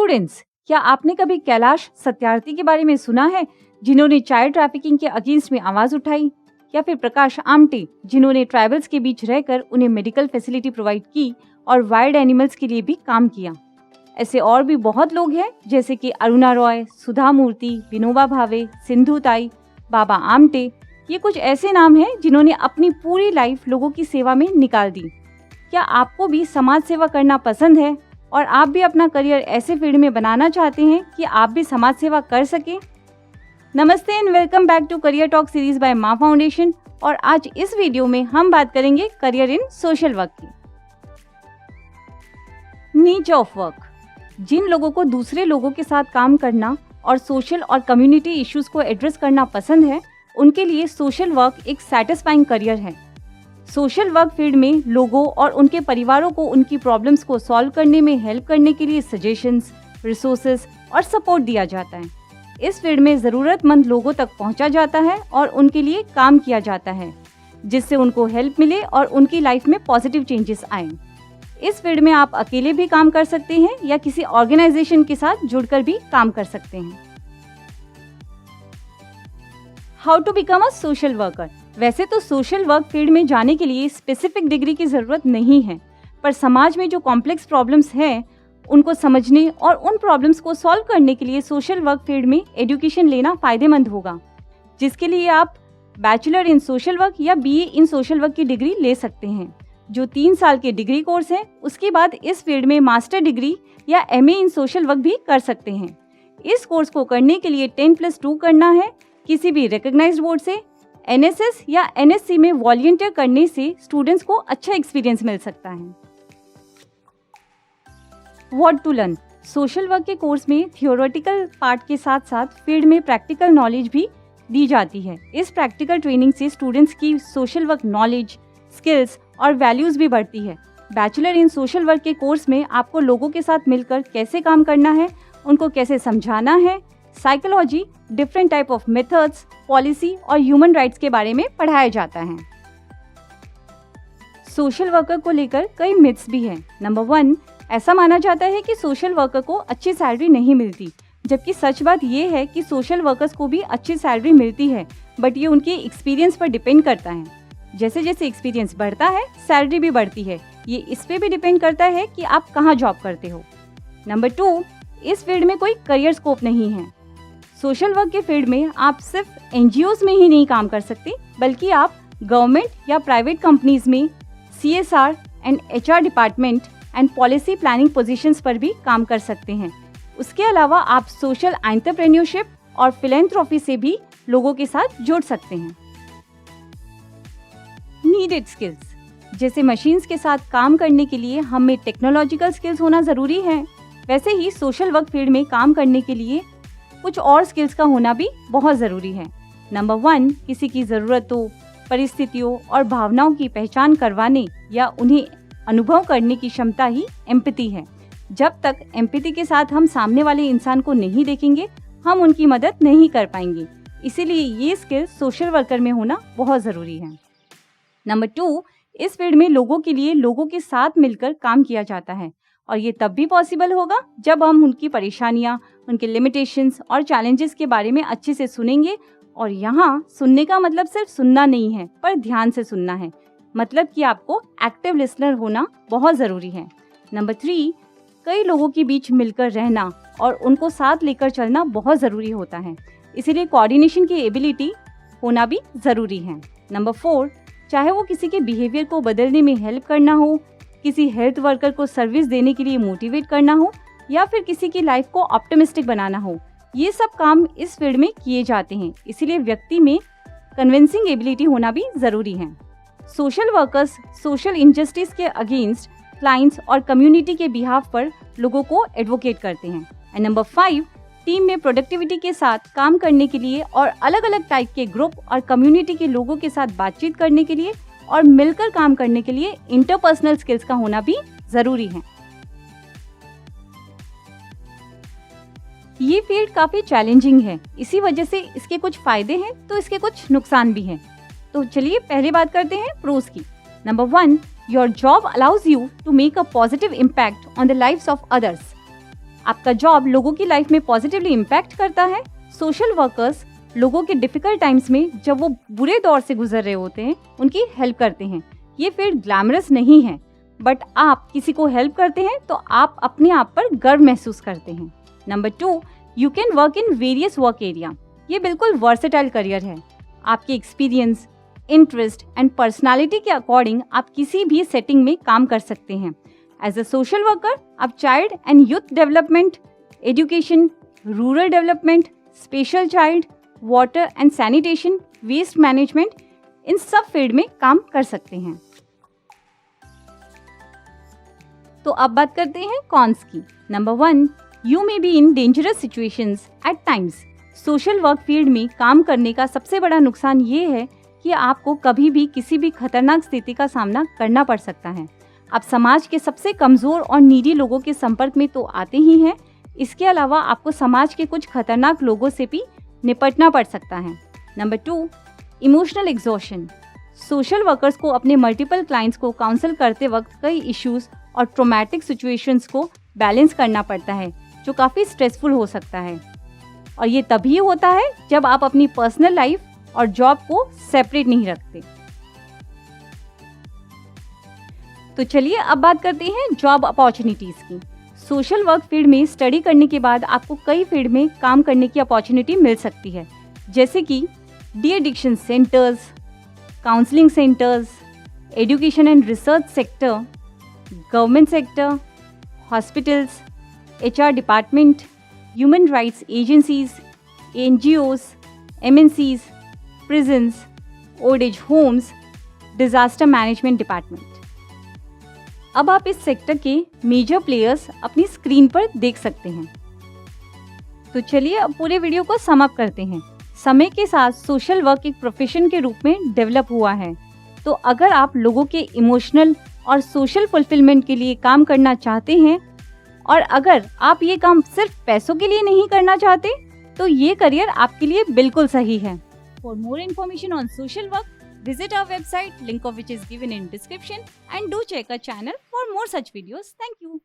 Students, क्या आपने कभी कैलाश सत्यार्थी के बारे में सुना है, जिन्होंने चाइल्ड ट्रैफिकिंग के अगेंस्ट में आवाज उठाई? या फिर प्रकाश आमटे, जिन्होंने ट्राइबल्स के बीच रहकर उन्हें मेडिकल फैसिलिटी प्रोवाइड की और वाइल्ड एनिमल्स के लिए भी काम किया? ऐसे और भी बहुत लोग हैं, जैसे कि अरुणा रॉय, सुधा मूर्ति, विनोबा भावे, सिंधु ताई, बाबा आमटे। ये कुछ ऐसे नाम हैं जिन्होंने अपनी पूरी लाइफ लोगों की सेवा में निकाल दी। क्या आपको भी समाज सेवा करना पसंद है और आप भी अपना करियर ऐसे फील्ड में बनाना चाहते हैं कि आप भी समाज सेवा कर सकें? नमस्ते and welcome back to career talk series by Maa foundation. और आज इस वीडियो में हम बात करेंगे करियर इन सोशल वर्क की। नीच ऑफ वर्क। जिन लोगों को दूसरे लोगों के साथ काम करना और सोशल और कम्युनिटी इश्यूज को एड्रेस करना पसंद है, उनके लिए सोशल वर्क एक सैटिस्फाइंग करियर है। सोशल वर्क फील्ड में लोगों और उनके परिवारों को उनकी प्रॉब्लम्स को सॉल्व करने में हेल्प करने के लिए सजेशंस, रिसोर्सेज और सपोर्ट दिया जाता है। इस फील्ड में ज़रूरतमंद लोगों तक पहुंचा जाता है और उनके लिए काम किया जाता है, जिससे उनको हेल्प मिले और उनकी लाइफ में पॉजिटिव चेंजेस आए। इस फील्ड में आप अकेले भी काम कर सकते हैं या किसी ऑर्गेनाइजेशन के साथ जुड़कर भी काम कर सकते हैं। How to become a social worker. वैसे तो सोशल वर्क फील्ड में जाने के लिए स्पेसिफिक डिग्री की ज़रूरत नहीं है, पर समाज में जो कॉम्प्लेक्स प्रॉब्लम्स हैं उनको समझने और उन प्रॉब्लम्स को सॉल्व करने के लिए सोशल वर्क फील्ड में एजुकेशन लेना फ़ायदेमंद होगा, जिसके लिए आप बैचलर इन सोशल वर्क या बीए इन सोशल वर्क की डिग्री ले सकते हैं, जो 3 साल के डिग्री कोर्स है। उसके बाद इस फील्ड में मास्टर डिग्री या एमए इन सोशल वर्क भी कर सकते हैं। इस कोर्स को करने के लिए 10+2 करना है। किसी भी रिकॉग्नाइज्ड बोर्ड से एनएसएस या एनएससी में वॉलंटियर करने से स्टूडेंट्स को अच्छा एक्सपीरियंस मिल सकता है। What to learn. Social work के कोर्स में थियोरेटिकल पार्ट के साथ साथ फील्ड में प्रैक्टिकल नॉलेज भी दी जाती है। इस प्रैक्टिकल ट्रेनिंग से स्टूडेंट्स की सोशल वर्क नॉलेज, स्किल्स और वैल्यूज भी बढ़ती है। बैचलर इन सोशल वर्क के कोर्स में आपको लोगों के साथ मिलकर कैसे काम करना है, उनको कैसे समझाना है, psychology, different type of methods, policy और ह्यूमन राइट्स के बारे में पढ़ाया जाता है। सोशल वर्कर को लेकर कई मिथ्स भी हैं। नंबर 1, ऐसा माना जाता है कि सोशल वर्कर को अच्छी सैलरी नहीं मिलती, जबकि सच बात ये है कि सोशल वर्कर्स को भी अच्छी सैलरी मिलती है, बट ये उनके एक्सपीरियंस पर डिपेंड करता है। जैसे जैसे एक्सपीरियंस बढ़ता है, सैलरी भी बढ़ती है। ये इस पे भी डिपेंड करता है कि आप कहाँ जॉब करते हो। नंबर 2, इस फील्ड में कोई करियर स्कोप नहीं है। सोशल वर्क के फील्ड में आप सिर्फ एनजीओज में ही नहीं काम कर सकते, बल्कि आप गवर्नमेंट या प्राइवेट कंपनीज में CSR and HR department and policy planning positions पर भी काम कर सकते हैं। उसके अलावा आप सोशल एंटरप्रेन्योरशिप और फिलैंथ्रोपी से भी लोगों के साथ जुड़ सकते हैं। Needed skills. जैसे मशीन्स के साथ काम करने के लिए हमें टेक्नोलॉजिकल स्किल्स होना ज़रूरी है, वैसे ही सोशल वर्क फील्ड में काम करने के लिए कुछ और स्किल्स का होना भी बहुत ज़रूरी है। नंबर 1, किसी की ज़रूरतों, परिस्थितियों और भावनाओं की पहचान करवाने या उन्हें अनुभव करने की क्षमता ही एम्पैथी है। जब तक एम्पैथी के साथ हम सामने वाले इंसान को नहीं देखेंगे, हम उनकी मदद नहीं कर पाएंगे। इसीलिए ये स्किल सोशल वर्कर में होना बहुत ज़रूरी है। नंबर 2, इस फील्ड में लोगों के लिए लोगों के साथ मिलकर काम किया जाता है, और ये तब भी पॉसिबल होगा जब हम उनकी परेशानियाँ, उनके लिमिटेशंस और चैलेंजेस के बारे में अच्छे से सुनेंगे। और यहाँ सुनने का मतलब सिर्फ सुनना नहीं है, पर ध्यान से सुनना है। मतलब कि आपको एक्टिव लिसनर होना बहुत ज़रूरी है। नंबर 3, कई लोगों के बीच मिलकर रहना और उनको साथ लेकर चलना बहुत ज़रूरी होता है, इसीलिए कोऑर्डिनेशन की एबिलिटी होना भी ज़रूरी है। नंबर 4, चाहे वो किसी के बिहेवियर को बदलने में हेल्प करना हो, किसी हेल्थ वर्कर को सर्विस देने के लिए मोटिवेट करना हो, या फिर किसी की लाइफ को ऑप्टिमिस्टिक बनाना हो, ये सब काम इस फील्ड में किए जाते हैं। इसीलिए व्यक्ति में कन्विंसिंग एबिलिटी होना भी ज़रूरी है। सोशल वर्कर्स सोशल इनजस्टिस के अगेंस्ट क्लाइंट्स और कम्युनिटी के बिहाफ पर लोगों को एडवोकेट करते हैं। एंड नंबर 5, टीम में प्रोडक्टिविटी के साथ काम करने के लिए और अलग अलग टाइप के ग्रुप और कम्युनिटी के लोगों के साथ बातचीत करने के लिए और मिलकर काम करने के लिए इंटरपर्सनल स्किल्स का होना भी ज़रूरी है। ये फील्ड काफ़ी चैलेंजिंग है, इसी वजह से इसके कुछ फ़ायदे हैं तो इसके कुछ नुकसान भी हैं। तो चलिए पहले बात करते हैं प्रोज की। Number 1, your job allows you to make a positive impact on the lives of others. आपका जॉब लोगों की लाइफ में पॉजिटिवली इम्पैक्ट करता है। सोशल वर्कर्स लोगों के डिफिकल्ट टाइम्स में जब वो बुरे दौर से गुजर रहे होते हैं उनकी हेल्प करते हैं। ये फील्ड ग्लैमरस नहीं है, बट आप किसी को हेल्प करते हैं तो आप अपने आप पर गर्व महसूस करते हैं। Number 2, you can work in various work area. ये बिल्कुल वर्सेटाइल करियर है। आपके एक्सपीरियंस, इंटरेस्ट एंड पर्सनालिटी के अकॉर्डिंग आप किसी भी सेटिंग में काम कर सकते हैं। एज अ सोशल वर्कर आप child and youth development, education, rural development, special child, water and sanitation, waste management, इन सब फील्ड में काम कर सकते हैं। तो अब बात करते हैं कॉन्स की। Number 1, you may be in dangerous situations at times. Social work field में काम करने का सबसे बड़ा नुकसान ये है कि आपको कभी भी किसी भी खतरनाक स्थिति का सामना करना पड़ सकता है। आप समाज के सबसे कमज़ोर और नीडी लोगों के संपर्क में तो आते ही हैं, इसके अलावा आपको समाज के कुछ खतरनाक लोगों से भी निपटना पड़ सकता है। Number 2, emotional exhaustion. Social workers को अपने मल्टीपल क्लाइंट्स को काउंसल करते वक्त कई इश्यूज और ट्रॉमेटिक सिचुएशंस को बैलेंस करना पड़ता है, जो काफ़ी स्ट्रेसफुल हो सकता है। और ये तभी होता है जब आप अपनी पर्सनल लाइफ और जॉब को सेपरेट नहीं रखते। तो चलिए अब बात करते हैं जॉब अपॉर्चुनिटीज़ की। सोशल वर्क फील्ड में स्टडी करने के बाद आपको कई फील्ड में काम करने की अपॉर्चुनिटी मिल सकती है, जैसे कि de addiction centres, counselling centres, education and research sector, government sector, hospitals, HR department, human rights agencies, NGOs, MNCs, prisons, old age homes, disaster management department. अब आप इस सेक्टर के मेजर प्लेयर्स अपनी स्क्रीन पर देख सकते हैं। तो चलिए अब पूरे वीडियो को सम अप करते हैं। समय के साथ सोशल वर्क एक प्रोफेशन के रूप में डेवलप हुआ है। तो अगर आप लोगों के इमोशनल और सोशल फुलफिलमेंट के लिए काम करना चाहते हैं, और अगर आप ये काम सिर्फ पैसों के लिए नहीं करना चाहते, तो ये करियर आपके लिए बिल्कुल सही है। For more information on social work, visit our website, link of which is given in description, and do check our channel for more such videos. Thank you.